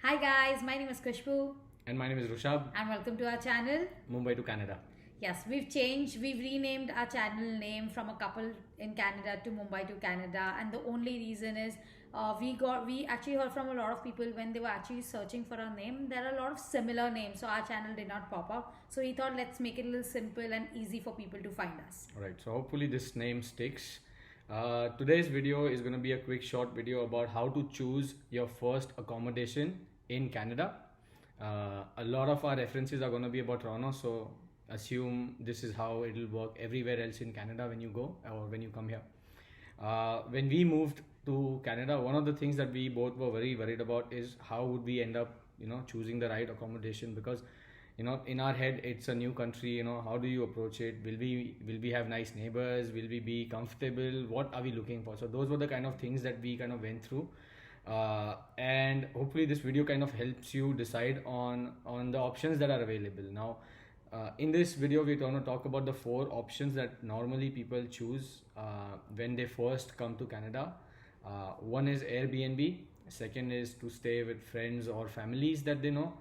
Hi guys, my name is Kushbu And my name is Rushab, and welcome to our channel. Mumbai to Canada. Yes, we've renamed our channel name from a couple in Canada to Mumbai to Canada, and the only reason is we actually heard from a lot of people when they were actually searching for our name. There are a lot of similar names, so our channel did not pop up. So we thought let's make it a little simple and easy for people to find us. Alright, so hopefully this name sticks. Today's video is going to be a quick short video about how to choose your first accommodation in Canada. A lot of our references are going to be about Toronto, so assume this is how it will work everywhere else in Canada when you go or when you come here. When we moved to Canada, one of the things that we both were very worried about is how would we end up, choosing the right accommodation, because in our head it's a new country. How do you approach it? Will we have nice neighbors? Will we be comfortable? What are we looking for? So those were the kind of things that we kind of went through, and hopefully this video kind of helps you decide on the options that are available now. In this video we're going to talk about the 4 options that normally people choose when they first come to Canada. One is Airbnb, second is to stay with friends or families that they know,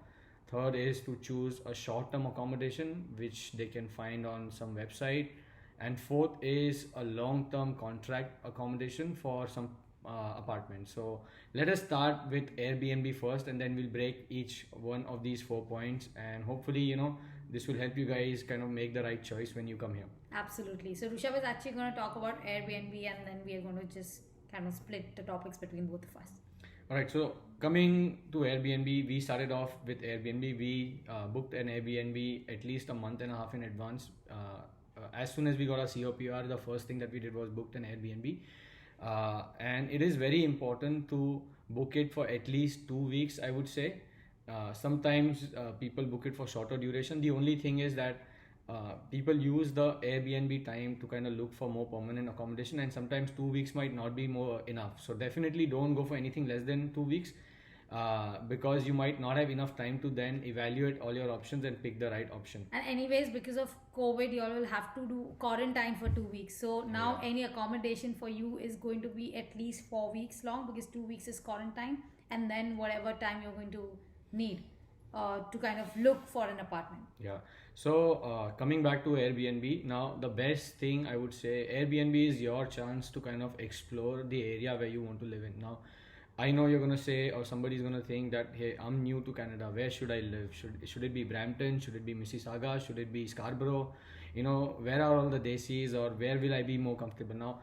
third is to choose a short-term accommodation which they can find on some website, and fourth is a long-term contract accommodation for some apartment. So let us start with Airbnb first, and then we'll break each one of these 4 points, and hopefully this will help you guys kind of make the right choice when you come here. Absolutely. So Rushabh is actually going to talk about Airbnb, and then we are going to just kind of split the topics between both of us. Alright, so coming to Airbnb, we started off with Airbnb. We booked an Airbnb at least a month and a half in advance. As soon as we got our COPR, the first thing that we did was booked an Airbnb. And it is very important to book it for at least 2 weeks, I would say. Sometimes people book it for shorter duration. The only thing is that people use the Airbnb time to kind of look for more permanent accommodation, and sometimes 2 weeks might not be more enough. So definitely don't go for anything less than 2 weeks, because you might not have enough time to then evaluate all your options and pick the right option. And anyways, because of COVID, you all will have to do quarantine for 2 weeks. So now any accommodation for you is going to be at least 4 weeks long, because 2 weeks is quarantine, and then whatever time you're going to need to kind of look for an apartment. Yeah. So coming back to Airbnb, now the best thing I would say, Airbnb is your chance to kind of explore the area where you want to live in. Now, I know you're gonna say, or somebody's gonna think that, hey, I'm new to Canada. Where should I live? Should it be Brampton? Should it be Mississauga? Should it be Scarborough? Where are all the desis, or where will I be more comfortable? Now,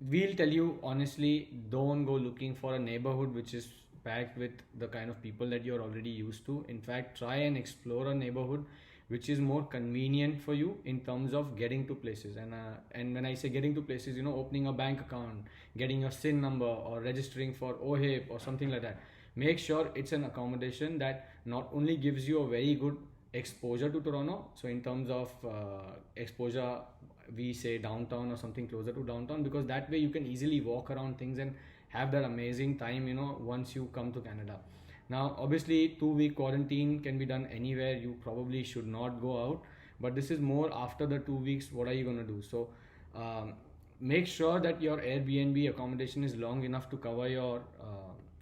we'll tell you honestly, don't go looking for a neighborhood which is packed with the kind of people that you're already used to. In fact, try and explore a neighborhood which is more convenient for you in terms of getting to places. And when I say getting to places, opening a bank account, getting your SIN number, or registering for OHIP or something like that. Make sure it's an accommodation that not only gives you a very good exposure to Toronto. So in terms of exposure, we say downtown or something closer to downtown, because that way you can easily walk around things and have that amazing time once you come to Canada. Now obviously 2 week quarantine can be done anywhere. You probably should not go out, but this is more after the 2 weeks. What are you going to do? So make sure that your Airbnb accommodation is long enough to cover your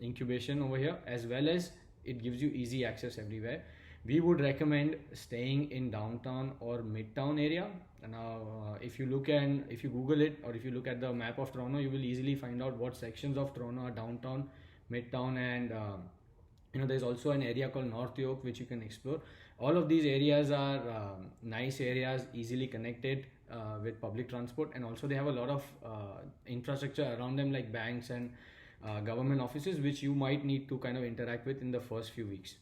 incubation over here, as well as it gives you easy access everywhere. We would recommend staying in downtown or midtown area. Now if you Google it, or if you look at the map of Toronto, you will easily find out what sections of Toronto are downtown, midtown, and there's also an area called North York which you can explore. All of these areas are nice areas, easily connected with public transport, and also they have a lot of infrastructure around them, like banks and government offices, which you might need to kind of interact with in the first few weeks.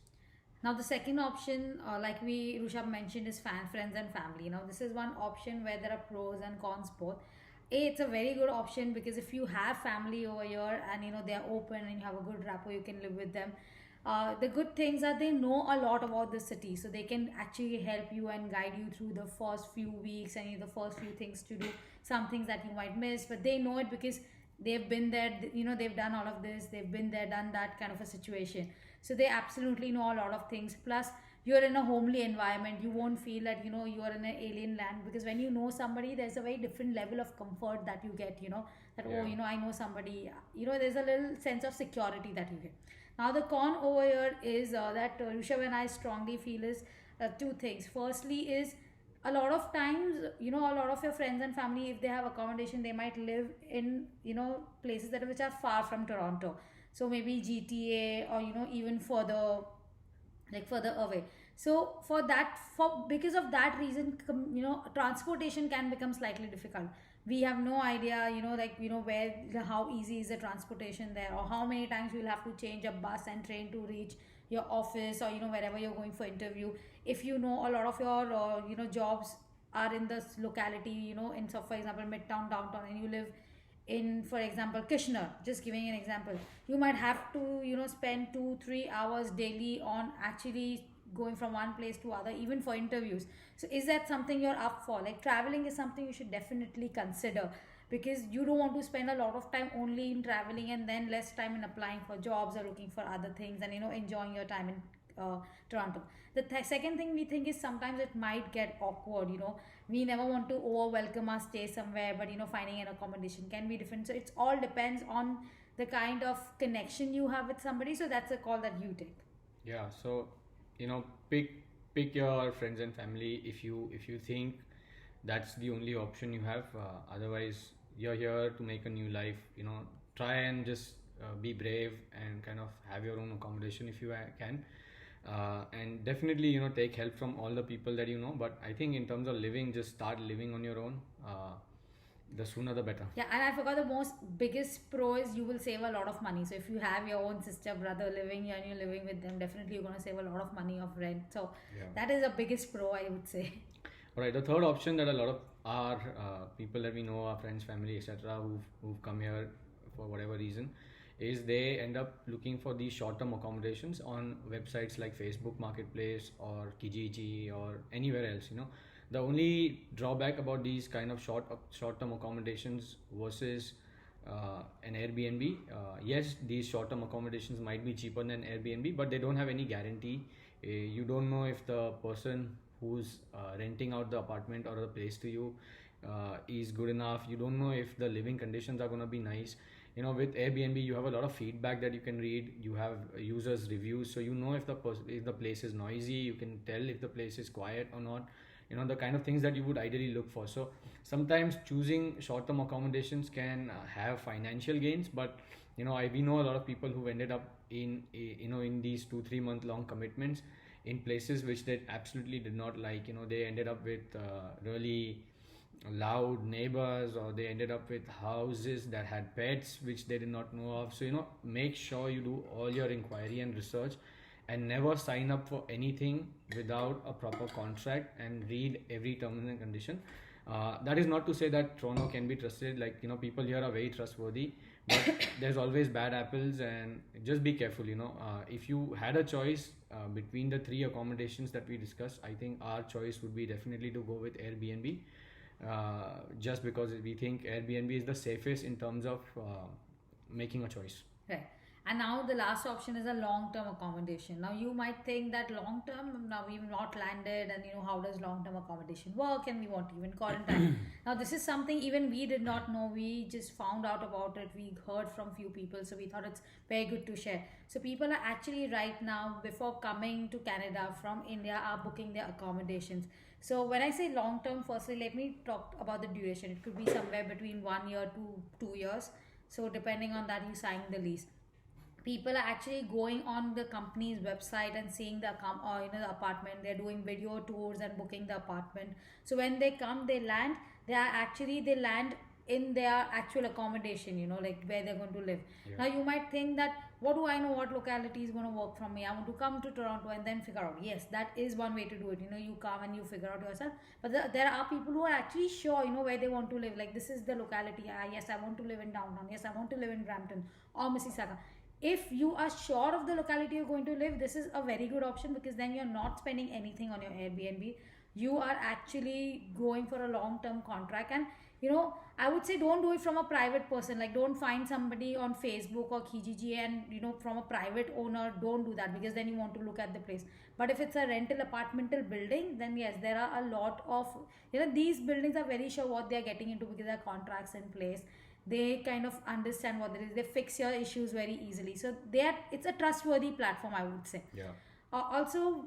Now the second option, like Rushabh mentioned, is friends and family. Now this is one option where there are pros and cons both. It's a very good option because if you have family over here and they are open and you have a good rapport, you can live with them. The good things are they know a lot about the city, so they can actually help you and guide you through the first few weeks and the first few things to do. Some things that you might miss, but they know it because they've been there. They've done all of this. They've been there, done that kind of a situation. So they absolutely know a lot of things. Plus, you're in a homely environment. You won't feel that you are in an alien land, because when you know somebody, there's a very different level of comfort that you get. That Yeah. I know somebody. There's a little sense of security that you get. Now the con over here is that Rishabh and I strongly feel is two things. Firstly is a lot of times, a lot of your friends and family, if they have accommodation, they might live in, places that which are far from Toronto. So maybe GTA, or even further, like further away. So for that, for because of that reason, transportation can become slightly difficult. We have no idea, where, how easy is the transportation there, or how many times you'll have to change a bus and train to reach your office, or wherever you're going for interview. If a lot of your jobs are in this locality, in, so for example, midtown, downtown, and you live in, for example, Kishner, just giving an example, you might have to spend 2-3 hours daily on actually going from one place to other, even for interviews. So is that something you're up for? Like, traveling is something you should definitely consider, because you don't want to spend a lot of time only in traveling and then less time in applying for jobs or looking for other things, and enjoying your time in Toronto. The second thing we think is sometimes it might get awkward. We never want to over welcome our stay somewhere, but finding an accommodation can be different. So it all depends on the kind of connection you have with somebody. So that's a call that you take. Yeah, so pick your friends and family if you think that's the only option you have. Otherwise, you're here to make a new life. Try and just be brave and kind of have your own accommodation if you can. And definitely, take help from all the people that you know. But I think in terms of living, just start living on your own. The sooner the better. Yeah, and I forgot the most biggest pro is you will save a lot of money. So if you have your own sister, brother living here and you're living with them, definitely you're going to save a lot of money of rent. So Yeah. that is the biggest pro, I would say. All right. The third option that a lot of our people that we know, our friends, family, etc., who've come here for whatever reason, is they end up looking for these short-term accommodations on websites like Facebook Marketplace or Kijiji or anywhere else. The only drawback about these kind of short-term accommodations versus an Airbnb, yes, these short-term accommodations might be cheaper than Airbnb, but they don't have any guarantee. You don't know if the person who's renting out the apartment or the place to you is good enough. You don't know if the living conditions are going to be nice. With Airbnb, you have a lot of feedback that you can read. You have users' reviews, so if the place is noisy, you can tell if the place is quiet or not. The kind of things that you would ideally look for. So sometimes choosing short-term accommodations can have financial gains, but we know a lot of people who ended up in these 2-3 month long commitments in places which they absolutely did not like. They ended up with really loud neighbors, or they ended up with houses that had pets which they did not know of. So make sure you do all your inquiry and research, and never sign up for anything without a proper contract and read every terms and condition. That is not to say that Toronto can be trusted. Like, people here are very trustworthy, but there's always bad apples, and just be careful. If you had a choice between the 3 accommodations that we discussed, I think our choice would be definitely to go with Airbnb, just because we think Airbnb is the safest in terms of making a choice. Right. And now the last option is a long-term accommodation. Now you might think that long-term, now we've not landed, and how does long-term accommodation work, and we want even quarantine. Now this is something even we did not know. We just found out about it. We heard from few people, so we thought it's very good to share. So people are actually right now, before coming to Canada from India, are booking their accommodations. So when I say long-term, firstly, let me talk about the duration. It could be somewhere between 1 year to 2 years. So depending on that, you sign the lease. People are actually going on the company's website and seeing the the apartment. They're doing video tours and booking the apartment. So when they come, they land. They land in their actual accommodation. Like where they're going to live. Yeah. Now you might think that, what do I know what locality is going to work for me? I want to come to Toronto and then figure out. Yes, that is one way to do it. You come and you figure out yourself. But there are people who are actually sure, where they want to live. Like, this is the locality. Yes, I want to live in downtown. Yes, I want to live in Brampton or Mississauga. If you are sure of the locality you're going to live, this is a very good option, because then you're not spending anything on your Airbnb. You are actually going for a long-term contract. And I would say, don't do it from a private person. Like, don't find somebody on Facebook or Kijiji and from a private owner. Don't do that, because then you want to look at the place. But if it's a rental apartmental building, then yes, there are a lot of these buildings are very sure what they're getting into, because there are contracts in place. they kind of understand what it is. They fix your issues very easily. So it's a trustworthy platform, I would say. Yeah. Also,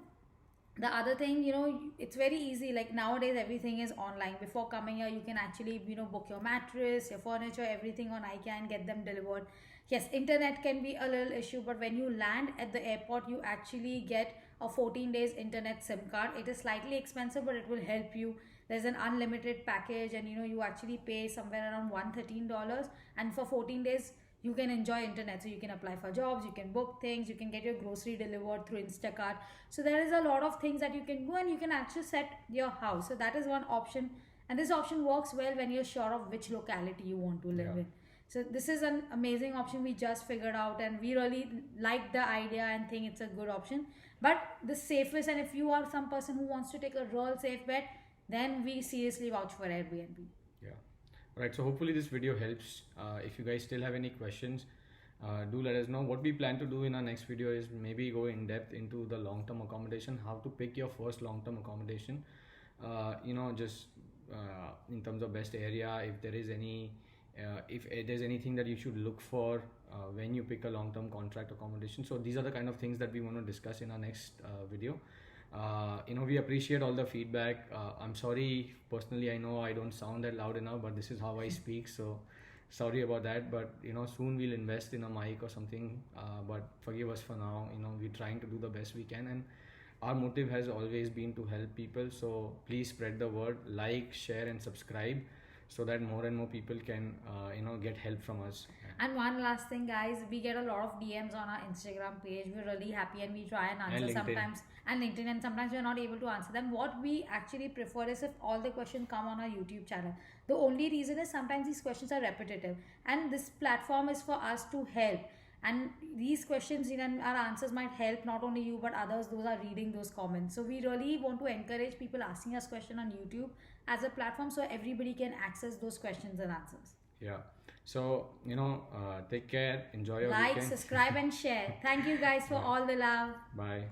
the other thing, it's very easy. Like nowadays, everything is online. Before coming here, you can actually, book your mattress, your furniture, everything on IKEA and get them delivered. Yes, internet can be a little issue, but when you land at the airport, you actually get a 14 days internet SIM card. It is slightly expensive, but it will help you. There's an unlimited package, and you actually pay somewhere around $113, and for 14 days you can enjoy internet. So you can apply for jobs, you can book things, you can get your grocery delivered through Instacart. So there is a lot of things that you can do, and you can actually set your house. So that is one option, and this option works well when you're sure of which locality you want to live Yeah. in. So this is an amazing option we just figured out, and we really like the idea and think it's a good option. But the safest, and if you are some person who wants to take a real safe bet, then we seriously vouch for Airbnb. Yeah. Right. So hopefully this video helps. If you guys still have any questions, do let us know. What we plan to do in our next video is maybe go in depth into the long-term accommodation, how to pick your first long-term accommodation. Just in terms of best area, if there is any, if there's anything that you should look for when you pick a long-term contract accommodation. So these are the kind of things that we want to discuss in our next video. We appreciate all the feedback. I'm sorry, personally, I know I don't sound that loud enough, but this is how I speak. So sorry about that. But soon we'll invest in a mic or something. But forgive us for now. We're trying to do the best we can, and our motive has always been to help people. So please spread the word, like, share, and subscribe, so that more and more people can get help from us. And one last thing, guys, we get a lot of DMs on our Instagram page. We're really happy, and we try and answer LinkedIn. sometimes, and LinkedIn, and sometimes we're not able to answer them. What we actually prefer is if all the questions come on our YouTube channel. The only reason is sometimes these questions are repetitive, and this platform is for us to help. And these questions, and our answers might help not only you but others, those are reading those comments. So we really want to encourage people asking us questions on YouTube as a platform, so everybody can access those questions and answers. Yeah. So take care, enjoy your Like, weekend. subscribe, and share. Thank you guys for all the love. Bye.